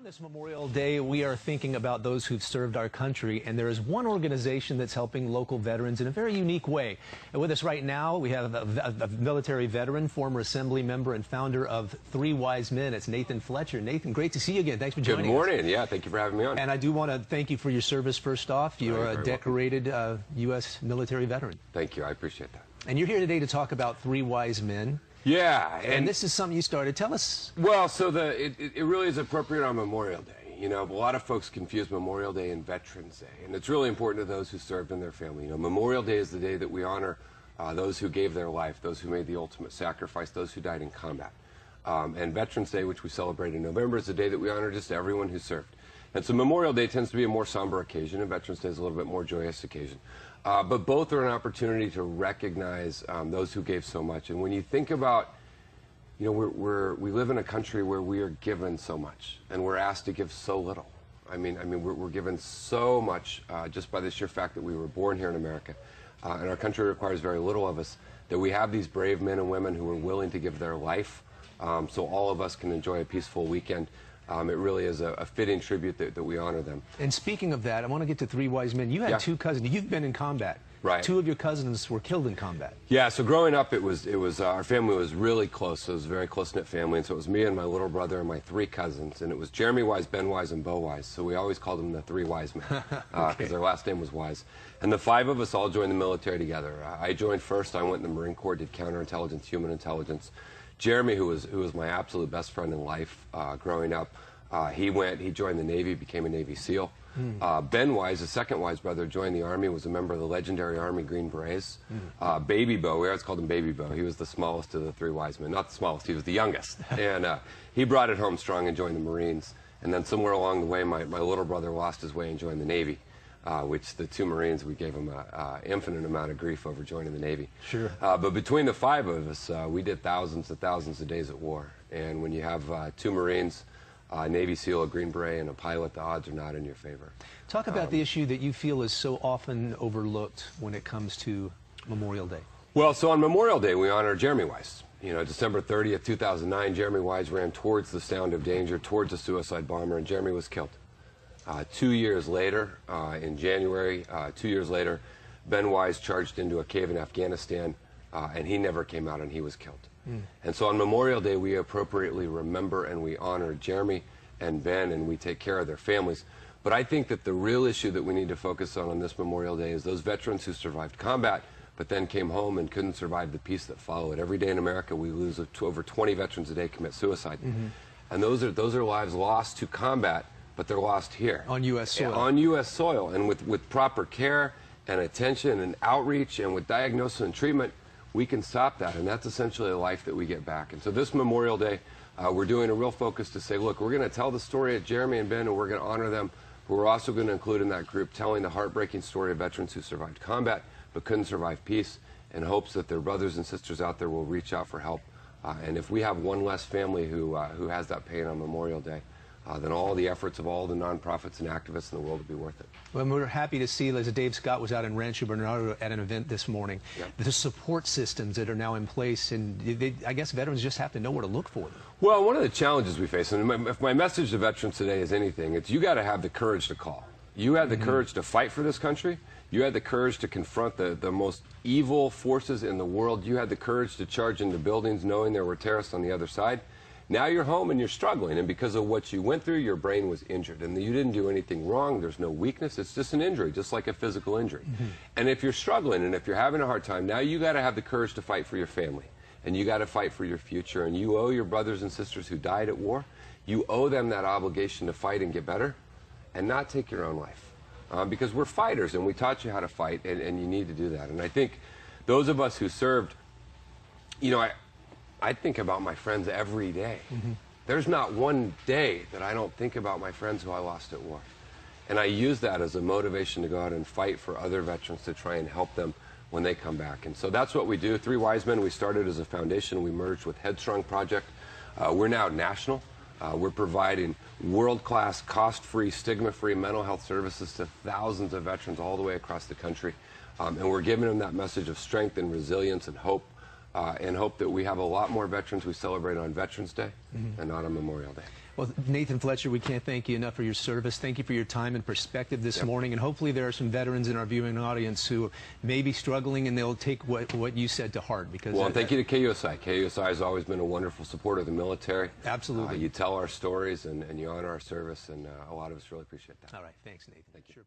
On this Memorial Day, we are thinking about those who've served our country, and there is one organization that's helping local veterans in a very unique way. And with us right now, we have a military veteran, former assembly member, and founder of Three Wise Men. It's Nathan Fletcher. Nathan, great to see you again. Thanks for joining us. Good morning. Yeah, thank you for having me on. And I do want to thank you for your service first off. You're a decorated U.S. military veteran. Thank you. I appreciate that. And you're here today to talk about Three Wise Men. Yeah. And this is something you started. Tell us. Well, so it really is appropriate on Memorial Day. You know, a lot of folks confuse Memorial Day and Veterans Day, and it's really important to those who served in their family. You know, Memorial Day is the day that we honor those who gave their life, those who made the ultimate sacrifice, those who died in combat. And Veterans Day, which we celebrate in November, is the day that we honor just everyone who served. And so Memorial Day tends to be a more somber occasion, and Veterans Day is a little bit more joyous occasion. But both are an opportunity to recognize those who gave so much. And when you think about, you know, we live in a country where we are given so much, and we're asked to give so little. I mean, we're given so much just by the sheer fact that we were born here in America, and our country requires very little of us. That we have these brave men and women who are willing to give their life, so all of us can enjoy a peaceful weekend. It really is a fitting tribute that we honor them. And speaking of that, I want to get to Three Wise Men. You had two cousins. You've been in combat. Right. Two of your cousins were killed in combat. Yeah, so growing up, it was our family was really close. So it was a very close-knit family, and so it was me and my little brother and my three cousins, and it was Jeremy Wise, Ben Wise, and Bo Wise. So we always called them the Three Wise Men because their last name was Wise. And the five of us all joined the military together. I joined first. I went in the Marine Corps, did counterintelligence, human intelligence. Jeremy, who was my absolute best friend in life growing up, he joined the Navy, became a Navy SEAL. Ben Wise, the second Wise brother, joined the Army, was a member of the legendary Army Green Berets. Baby Bo, we always called him Baby Bo. He was the smallest of the Three Wise Men. Not the smallest, he was the youngest. And he brought it home strong and joined the Marines. And then somewhere along the way, my little brother lost his way and joined the Navy, which the two Marines, we gave him an infinite amount of grief over joining the Navy. Sure. But between the five of us, we did thousands and thousands of days at war. And when you have two Marines, Navy SEAL, a Green Beret, and a pilot, the odds are not in your favor. Talk about the issue that you feel is so often overlooked when it comes to Memorial Day. Well, so on Memorial Day, we honor Jeremy Wise. You know, December 30th, 2009, Jeremy Wise ran towards the sound of danger, towards a suicide bomber, and Jeremy was killed. 2 years later, in January, 2 years later, Ben Wise charged into a cave in Afghanistan, and he never came out, and he was killed. And so on Memorial Day, we appropriately remember and we honor Jeremy and Ben, and we take care of their families. But I think that the real issue that we need to focus on this Memorial Day is those veterans who survived combat, but then came home and couldn't survive the peace that followed. Every day in America, we lose over 20 veterans a day commit suicide. And those are lives lost to combat, but they're lost here. On U.S. soil. On U.S. soil. And with proper care and attention and outreach and with diagnosis and treatment, we can stop that, and that's essentially a life that we get back. And so this Memorial Day, we're doing a real focus to say, look, we're going to tell the story of Jeremy and Ben, and we're going to honor them, but we're also going to include in that group telling the heartbreaking story of veterans who survived combat but couldn't survive peace, in hopes that their brothers and sisters out there will reach out for help. And if we have one less family who has that pain on Memorial Day, then all the efforts of all the nonprofits and activists in the world will be worth it. Well, we're happy to see, as Dave Scott was out in Rancho Bernardo at an event this morning, the support systems that are now in place, and I guess veterans just have to know where to look for them. Well, one of the challenges we face, and if my message to veterans today is anything, it's you got to have the courage to call. You had the courage to fight for this country. You had the courage to confront the most evil forces in the world. You had the courage to charge into buildings knowing there were terrorists on the other side. Now you're home and you're struggling, and because of what you went through, your brain was injured, and you didn't do anything wrong. There's no weakness. It's just an injury, just like a physical injury. And if you're struggling and if you're having a hard time, now you got to have the courage to fight for your family, and you got to fight for your future, and you owe your brothers and sisters who died at war, you owe them that obligation to fight and get better and not take your own life, because we're fighters, and we taught you how to fight, and you need to do that. And I think those of us who served, you know, I think about my friends every day. There's not one day that I don't think about my friends who I lost at war. And I use that as a motivation to go out and fight for other veterans to try and help them when they come back. And so that's what we do. Three Wise Men, we started as a foundation. We merged with Headstrong Project. We're now national. We're providing world-class, cost-free, stigma-free mental health services to thousands of veterans all the way across the country. And we're giving them that message of strength and resilience and hope. And hope that we have a lot more veterans we celebrate on Veterans Day and not on Memorial Day. Well, Nathan Fletcher, we can't thank you enough for your service. Thank you for your time and perspective this morning. And hopefully there are some veterans in our viewing audience who may be struggling, and they'll take what you said to heart. Because well, thank you to KUSI. KUSI has always been a wonderful supporter of the military. Absolutely. You tell our stories and you honor our service, and a lot of us really appreciate that. All right. Thanks, Nathan. Thank you. Sure.